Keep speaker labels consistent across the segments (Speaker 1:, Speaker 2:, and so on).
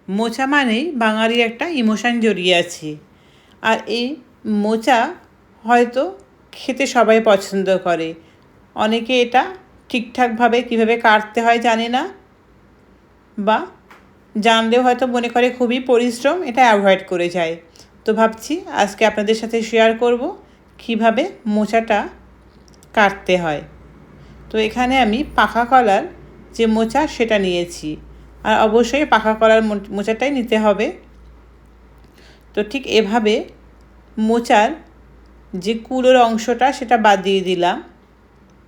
Speaker 1: মোচা মানেই বাঙালির একটা ইমোশান জড়িয়ে আছে। আর এই মোচা হয়তো খেতে সবাই পছন্দ করে। অনেকে এটা ঠিকঠাকভাবে কীভাবে কাটতে হয় জানে না, বা জানলেও হয়তো মনে করে খুবই পরিশ্রম, এটা অ্যাভয়েড করে যায়। তো ভাবছি আজকে আপনাদের সাথে শেয়ার করব কিভাবে মোচাটা কাটতে হয়। তো এখানে আমি পাকা কলার যে মোচা সেটা নিয়েছি, আর অবশ্যই পাকা কলার মোচাটাই নিতে হবে। তো ঠিক এভাবে মোচার যে কুলোর অংশটা সেটা বাদ দিয়ে দিলাম।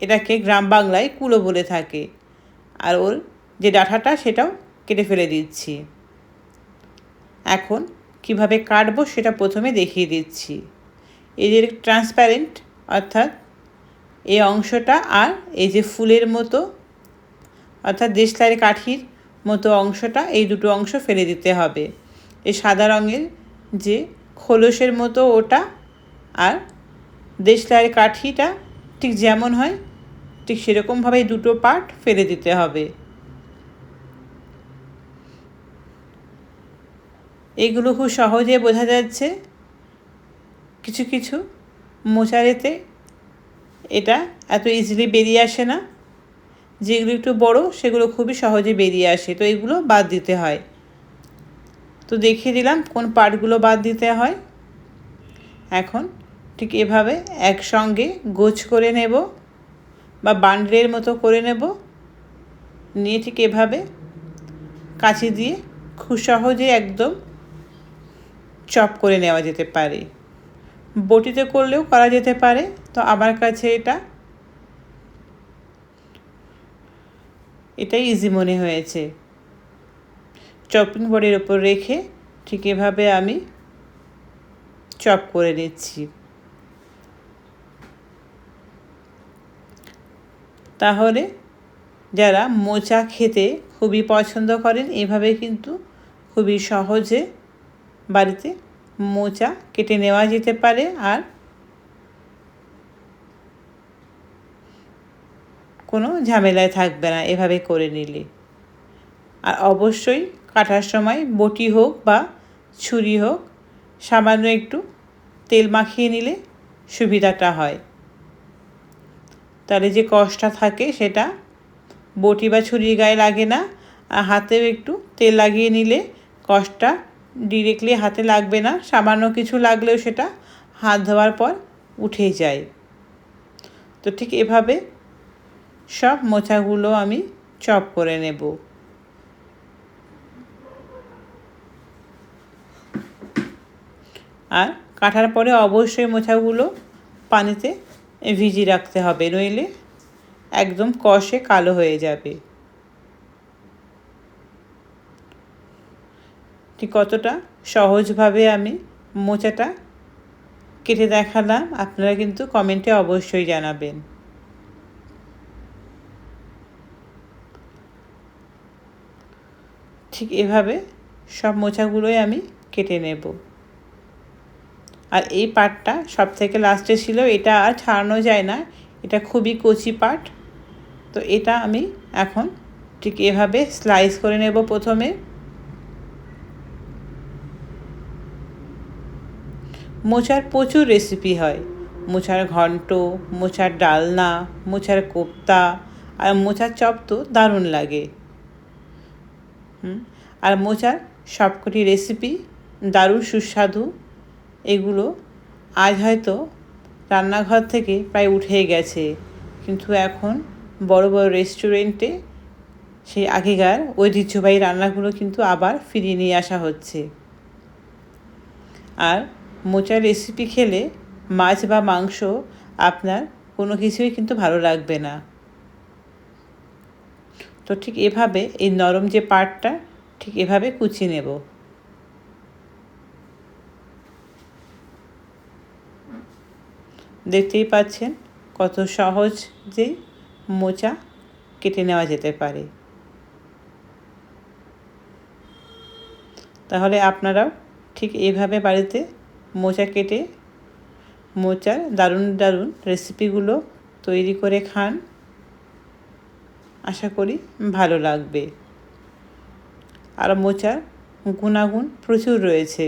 Speaker 1: এটাকে গ্রাম বাংলায় কুলো বলে থাকে। আর ওর যে ডাঁটাটা সেটাও কেটে ফেলে দিচ্ছি। এখন কিভাবে কাটবো সেটা প্রথমে দেখিয়ে দিচ্ছি। এই যে ট্রান্সপ্যারেন্ট অর্থাৎ এই অংশটা, আর এই যে ফুলের মতো অর্থাৎ দেশলাই কাঠির মতো অংশটা, এই দুটো অংশ ফেলে দিতে হবে। এই সাদা রঙের যে খোলসের মতো ওটা, আর দেশলাই কাঠিটা ঠিক যেমন হয় ঠিক সেরকমভাবে এই দুটো পার্ট ফেলে দিতে হবে। এইগুলো খুব সহজে বোঝা যাচ্ছে। কিছু কিছু মোচারেতে এটা এত ইজিলি বেরিয়ে আসে না, যেগুলো একটু বড় সেগুলো খুবই সহজে বেরিয়ে আসে। তো এগুলো বাদ দিতে হয়। তো দেখিয়ে দিলাম কোন পার্টগুলো বাদ দিতে হয়। এখন ঠিক এভাবে একসঙ্গে গোছ করে নেব বা বান্ডলের মতো করে নেব। নিয়ে ঠিক এভাবে কাঁচি দিয়ে খুব সহজে একদম চপ করে নেওয়া যেতে পারে। বটিতে করলেও করা যেতে পারে। তো আমার কাছে এটাই ইজি মনে হয়েছে। চপিং বোর্ডের ওপর রেখে ঠিক এভাবে আমি চপ করে নিচ্ছি। তাহলে যারা মোচা খেতে খুবই পছন্দ করেন, এভাবে কিন্তু খুবই সহজে বাড়িতে মোচা কেটে নেওয়া যেতে পারে, আর কোনো ঝামেলায় থাকবে না এভাবে করে নিলে। আর অবশ্যই কাটার সময় বটি হোক বা ছুরি হোক সামান্য একটু তেল মাখিয়ে নিলে সুবিধাটা হয়। তাহলে যে কষটা থাকে সেটা বটি বা ছুরির গায়ে লাগে না। আর হাতেও একটু তেল লাগিয়ে নিলে কষটা ডিরেক্টলি হাতে লাগবে না। সামান্য কিছু লাগলেও সেটা হাত ধোয়ার পর উঠে যায়। তো ঠিক এভাবে সব মোচাগুলো আমি চপ করে নেব। আর কাটার পরে অবশ্যই মোচাগুলো পানিতে ভিজিয়ে রাখতে হবে, নইলে একদম কষে কালো হয়ে যাবে। ঠিক কতটা সহজভাবে আমি মোচাটা কেটে দেখালাম, আপনারা কিন্তু কমেন্টে অবশ্যই জানাবেন। ঠিক এভাবে সব মোচাগুলোই আমি কেটে নেব। আর এই পার্টটা সব থেকে লাস্টে ছিল, এটা আর ছাড়ানো যায় না, এটা খুবই কচি পার্ট। তো এটা আমি এখন ঠিক এভাবে স্লাইস করে নেব। প্রথমে মোচার প্রচুর রেসিপি হয়। মোচার ঘন্ট, মোচার ডালনা, মোচার কোপ্তা, আর মোচার চপ তো দারুণ লাগে। আর মোচার সবকটি রেসিপি দারুণ সুস্বাদু। এগুলো আজ হয়তো রান্নাঘর থেকে প্রায় উঠে গেছে, কিন্তু এখন বড় বড় রেস্টুরেন্টে সেই আগেকার ঐতিহ্যবাহী রান্নাগুলো কিন্তু আবার ফিরিয়ে নিয়ে আসা হচ্ছে। আর মোচার রেসিপি খেলে মাছ বা মাংস আপনার কোনো কিছুই কিন্তু ভালো লাগবে না। তো ঠিক এভাবে এই নরম যে পার্টটা ঠিক এভাবে কুচিয়ে নেব। দেখতেই পাচ্ছেন কত সহজেই মোচা কেটে নেওয়া যেতে পারে। তাহলে আপনারাও ঠিক এইভাবে বাড়িতে মোচা কেটে মোচার দারুণ দারুণ রেসিপিগুলো তৈরি করে খান। আশা করি ভালো লাগবে। আর মোচার গুণাগুণ প্রচুর রয়েছে।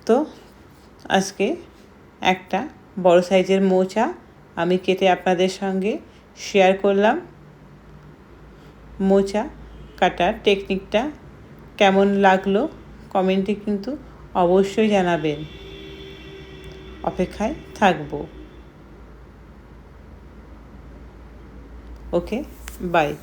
Speaker 1: তো আজকে একটা বড় সাইজের মোচা আমি কেটে আপনাদের সঙ্গে শেয়ার করলাম। মোচা কাটার টেকনিকটা কেমন লাগলো কমেন্টে কিন্তু অবশ্যই জানাবেন। অপেক্ষায় থাকবো। ওকে, বাই।